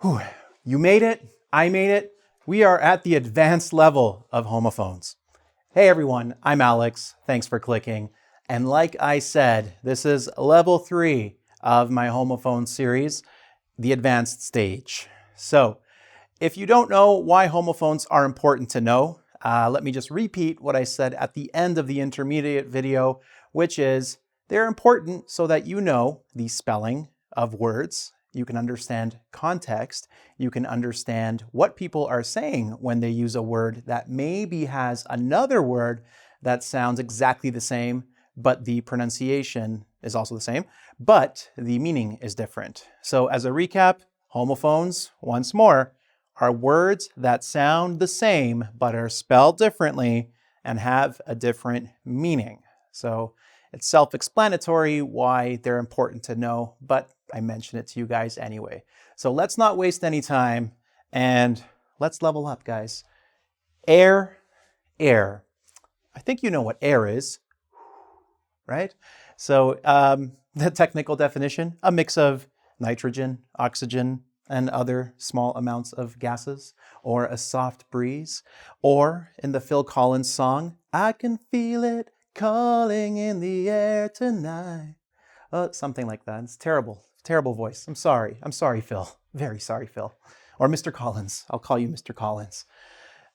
Whew. You made it. I made it. We are at the advanced level of homophones. Hey everyone, I'm Alex. Thanks for clicking. And like I said, this is level 3 of my homophone series, the advanced stage. So if you don't know why homophones are important to know, let me just repeat what I said at the end of the intermediate video, which is they're important so that you know the spelling of words. You can understand context. You can understand what people are saying when they use a word that maybe has another word that sounds exactly the same, but the pronunciation is also the same, but the meaning is different. So as a recap, homophones, once more, are words that sound the same but are spelled differently and have a different meaning. So it's self-explanatory why they're important to know, but I mention it to you guys anyway. So let's not waste any time and let's level up, guys. Heir. I think you know what air is, right? So the technical definition, a mix of nitrogen, oxygen, and other small amounts of gases, or a soft breeze, or in the Phil Collins song, I can feel it calling in the air tonight. Something like that. It's terrible voice. I'm sorry, Phil. Very sorry, Phil. Or Mr. Collins. I'll call you Mr. Collins.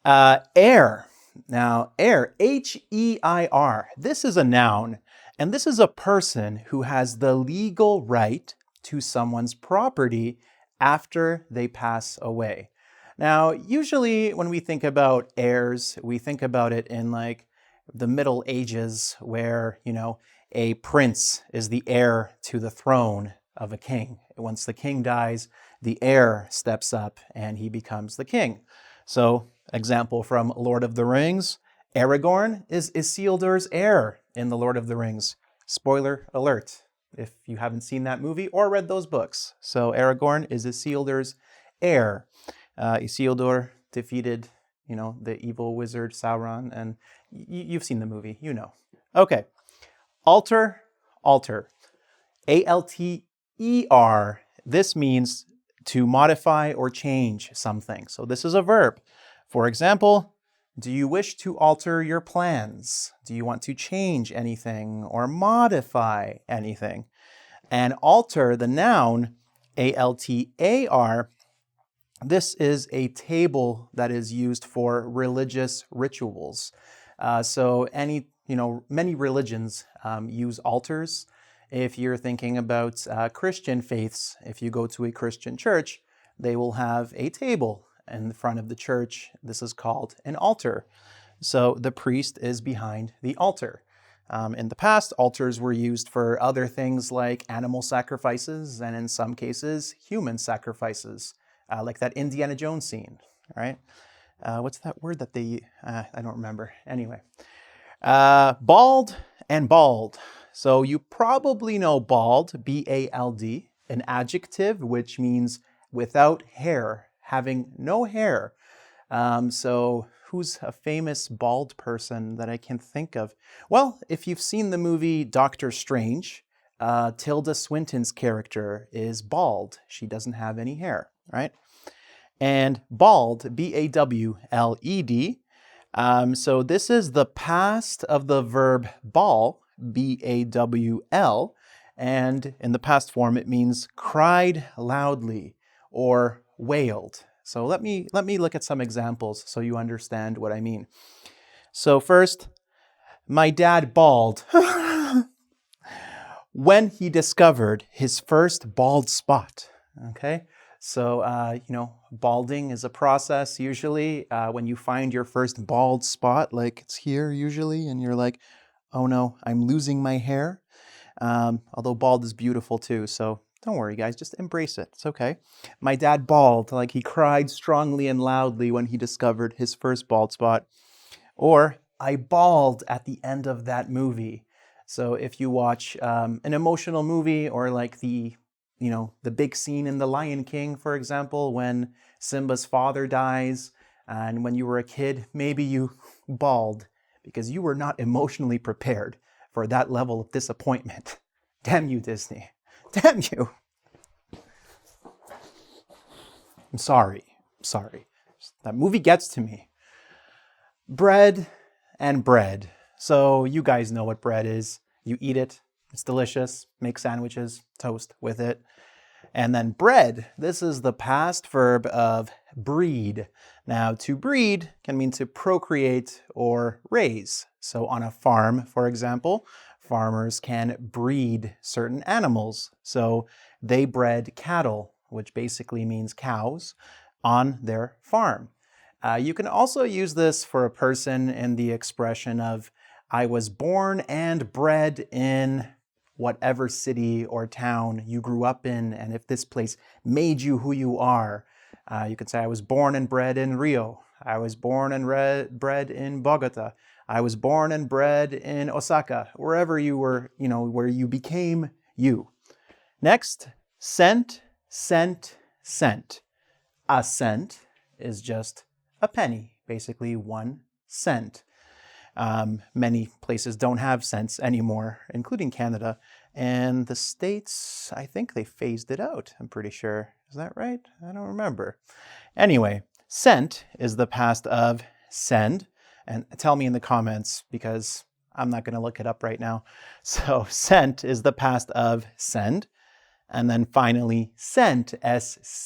Heir. Now, heir, H-E-I-R. This is a noun, and this is a person who has the legal right to someone's property after they pass away. Now, usually when we think about heirs, we think about it in like the Middle Ages where, a prince is the heir to the throne of a king. Once the king dies, the heir steps up and he becomes the king. So, example from Lord of the Rings, Aragorn is Isildur's heir in the Lord of the Rings. Spoiler alert, if you haven't seen that movie or read those books. So Aragorn is Isildur's heir. Isildur defeated, the evil wizard Sauron, and you've seen the movie, you know. Okay, alter. A-L-T-E-R. This means to modify or change something. So this is a verb. For example, do you wish to alter your plans? Do you want to change anything or modify anything? And altar, the noun, A-L-T-A-R, this is a table that is used for religious rituals. So many religions use altars. If you're thinking about Christian faiths, if you go to a Christian church, they will have a table in the front of the church. This is called an altar. So the priest is behind the altar. In the past, altars were used for other things like animal sacrifices and in some cases, human sacrifices, like that Indiana Jones scene, right? What's that word that I don't remember. Anyway, bawled and bawled. So you probably know bawled, B-A-L-D, an adjective which means without hair, having no hair. So who's a famous bald person that I can think of? Well, if you've seen the movie Doctor Strange, Tilda Swinton's character is bald. She doesn't have any hair, right? And bawled, B-A-W-L-E-D. So this is the past of the verb bawl, B-A-W-L. And in the past form, it means cried loudly or wailed. So let me look at some examples so you understand what I mean. So first, my dad bawled when he discovered his first bald spot. Okay, so balding is a process usually when you find your first bald spot, like it's here usually, and you're like, oh no, I'm losing my hair. Although bald is beautiful too, so don't worry, guys. Just embrace it. It's okay. My dad bawled, like he cried strongly and loudly when he discovered his first bald spot. Or, I bawled at the end of that movie. So if you watch an emotional movie or like the big scene in The Lion King, for example, when Simba's father dies, and when you were a kid, maybe you bawled because you were not emotionally prepared for that level of disappointment. Damn you, Disney. Damn you. I'm sorry. That movie gets to me. Bread and bread. So you guys know what bread is. You eat it. It's delicious. Make sandwiches, toast with it. And then bread. This is the past verb of breed. Now, to breed can mean to procreate or raise. So on a farm, for example, farmers can breed certain animals. So they bred cattle, which basically means cows, on their farm. You can also use this for a person in the expression of, I was born and bred in whatever city or town you grew up in, and if this place made you who you are. You could say, I was born and bred in Rio. I was born and bred in Bogota. I was born and bred in Osaka, wherever you were, where you became you. Next, cent, cent, cent. A cent is just a penny, basically 1 cent. Many places don't have cents anymore, including Canada. And the States, I think they phased it out, I'm pretty sure. Is that right? I don't remember. Anyway, cent is the past of send. And tell me in the comments, because I'm not going to look it up right now. So cent is the past of send. And then finally, scent, S-C-E-N-T.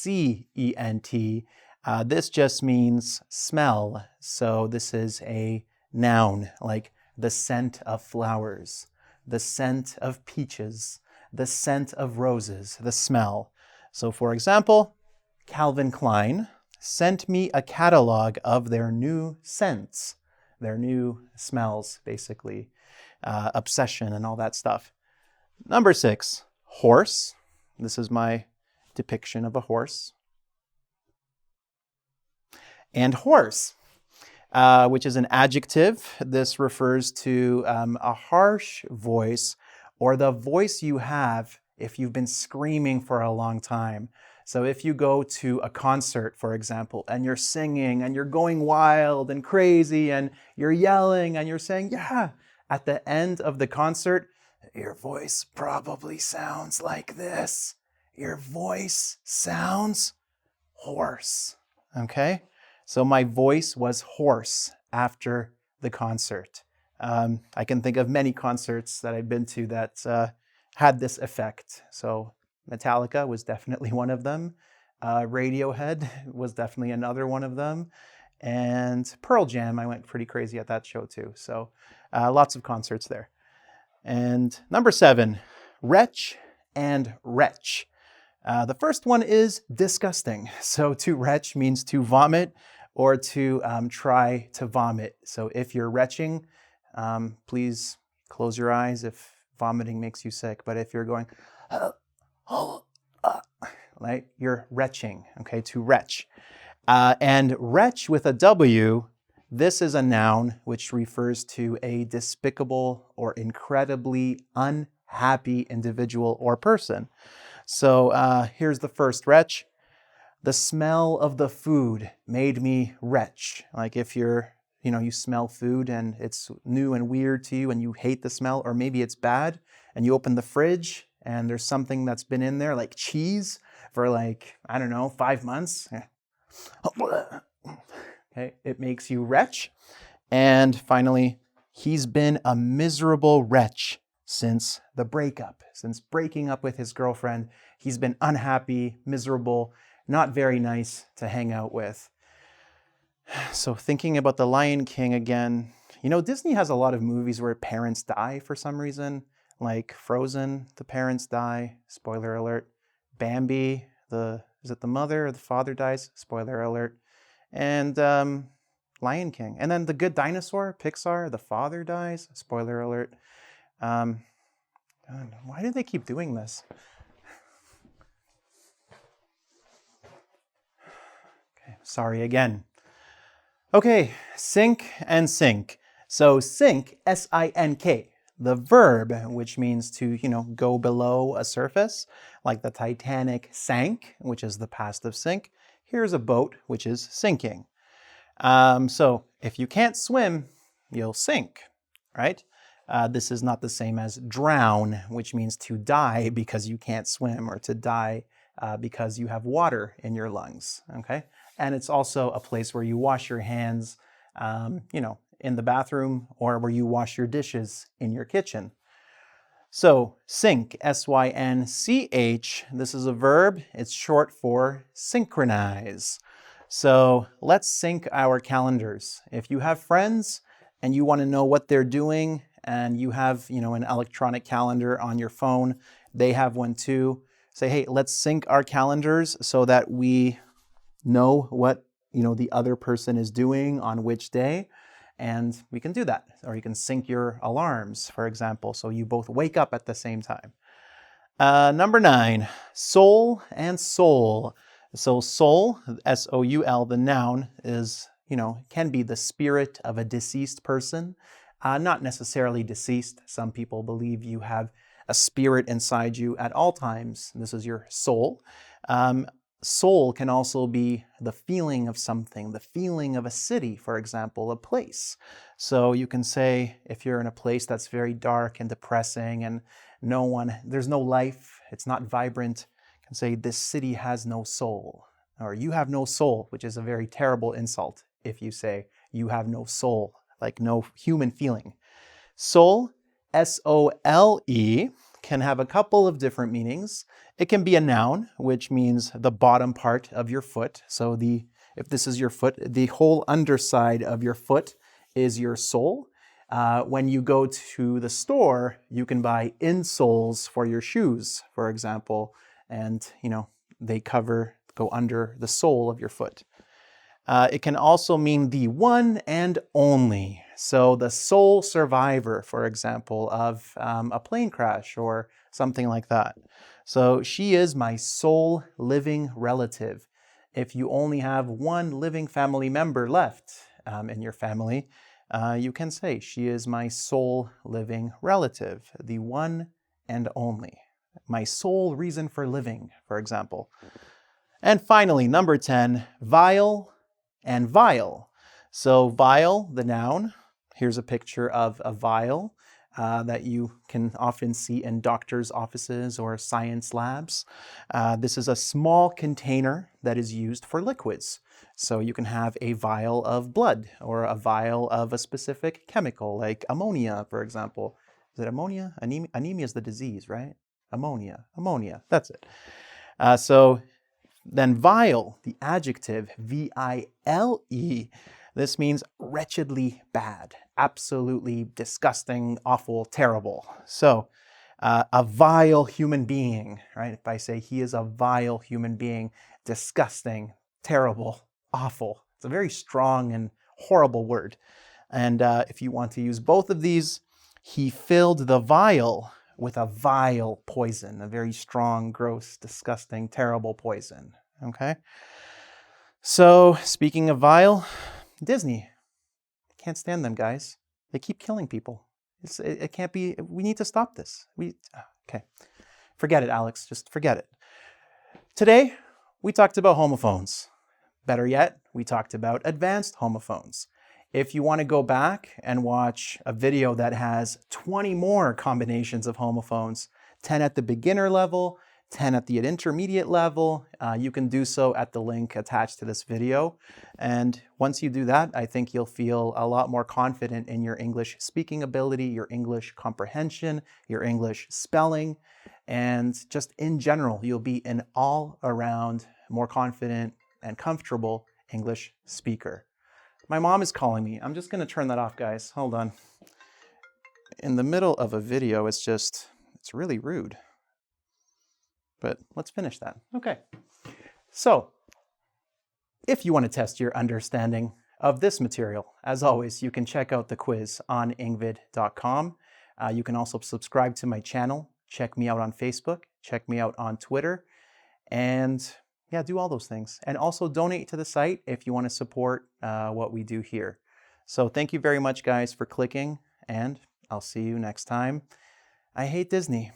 This just means smell. So this is a noun, like the scent of flowers, the scent of peaches, the scent of roses, the smell. So for example, Calvin Klein sent me a catalog of their new scents, their new smells, basically, obsession and all that stuff. Number 6, horse. This is my depiction of a horse. And hoarse, which is an adjective. This refers to a harsh voice, or the voice you have if you've been screaming for a long time. So if you go to a concert, for example, and you're singing and you're going wild and crazy and you're yelling and you're saying, yeah, at the end of the concert, your voice probably sounds like this. Your voice sounds hoarse, okay? So my voice was hoarse after the concert. I can think of many concerts that I've been to that had this effect. So Metallica was definitely one of them. Radiohead was definitely another one of them. And Pearl Jam, I went pretty crazy at that show too. So lots of concerts there. And number 7, wretch and wretch. The first one is disgusting. So to retch means to vomit or to try to vomit. So if you're retching, please close your eyes if vomiting makes you sick. But if you're going, right, you're retching, okay, to retch. And retch with a W, this is a noun which refers to a despicable or incredibly unhappy individual or person. So here's the first retch. The smell of the food made me retch. Like if you smell food and it's new and weird to you and you hate the smell, or maybe it's bad and you open the fridge and there's something that's been in there, like cheese, for 5 months. Okay, it makes you retch. And finally, he's been a miserable wretch since the breakup. Since breaking up with his girlfriend, he's been unhappy, miserable, not very nice to hang out with. So thinking about The Lion King again, Disney has a lot of movies where parents die for some reason, like Frozen, the parents die, spoiler alert. Bambi, is it the mother or the father dies? Spoiler alert. And Lion King. And then The Good Dinosaur, Pixar, the father dies, spoiler alert. Why do they keep doing this? Okay, sorry again. Okay, sink and sink. So sink, S-I-N-K, the verb, which means to, go below a surface, like the Titanic sank, which is the past of sink. Here's a boat, which is sinking. So if you can't swim, you'll sink, right? This is not the same as drown, which means to die because you can't swim, or to die because you have water in your lungs, okay? And it's also a place where you wash your hands, in the bathroom, or where you wash your dishes in your kitchen. So sync, S-Y-N-C-H, this is a verb. It's short for synchronize. So let's sync our calendars. If you have friends and you want to know what they're doing, and you have, an electronic calendar on your phone, they have one too. Say, hey, let's sync our calendars so that we know what, the other person is doing on which day. And we can do that. Or you can sync your alarms, for example, so you both wake up at the same time. Number 9, soul and soul. So soul, S-O-U-L, the noun is, can be the spirit of a deceased person. Not necessarily deceased. Some people believe you have a spirit inside you at all times. This is your soul. Soul can also be the feeling of something, the feeling of a city, for example, a place. So you can say, if you're in a place that's very dark and depressing and there's no life, it's not vibrant, you can say, this city has no soul. Or you have no soul, which is a very terrible insult if you say you have no soul, like no human feeling. Soul, S-O-L-E, can have a couple of different meanings. It can be a noun, which means the bottom part of your foot. So if this is your foot, the whole underside of your foot is your sole. When you go to the store, you can buy insoles for your shoes, for example, and they go under the sole of your foot. It can also mean the one and only. So the sole survivor, for example, of a plane crash or something like that. So she is my sole living relative. If you only have one living family member left in your family, you can say she is my sole living relative, the one and only. My sole reason for living, for example. And finally, number 10, vial and vial. So vial, the noun, here's a picture of a vial that you can often see in doctors' offices or science labs. This is a small container that is used for liquids. So you can have a vial of blood or a vial of a specific chemical like ammonia, for example. Is it ammonia? Anemia is the disease, right? Ammonia, that's it. So then vial, the adjective, V-I-L-E, this means wretchedly bad, absolutely disgusting, awful, terrible. So a vile human being, right? If I say he is a vile human being, disgusting, terrible, awful. It's a very strong and horrible word. And if you want to use both of these, he filled the vial with a vile poison, a very strong, gross, disgusting, terrible poison. Okay? So, speaking of vile, Disney. Can't stand them, guys. They keep killing people. It can't be. We need to stop this. Okay. Forget it, Alex. Just forget it. Today, we talked about homophones. Better yet, we talked about advanced homophones. If you want to go back and watch a video that has 20 more combinations of homophones, 10 at the beginner level, 10 at the intermediate level, you can do so at the link attached to this video. And once you do that, I think you'll feel a lot more confident in your English speaking ability, your English comprehension, your English spelling, and just in general, you'll be an all-around, more confident and comfortable English speaker. My mom is calling me. I'm just going to turn that off, guys. Hold on. In the middle of a video, it's really rude. But let's finish that. Okay. So, if you want to test your understanding of this material, as always, you can check out the quiz on engVid.com. You can also subscribe to my channel. Check me out on Facebook. Check me out on Twitter. And yeah, do all those things. And also donate to the site if you want to support what we do here. So thank you very much, guys, for clicking, and I'll see you next time. I hate Disney.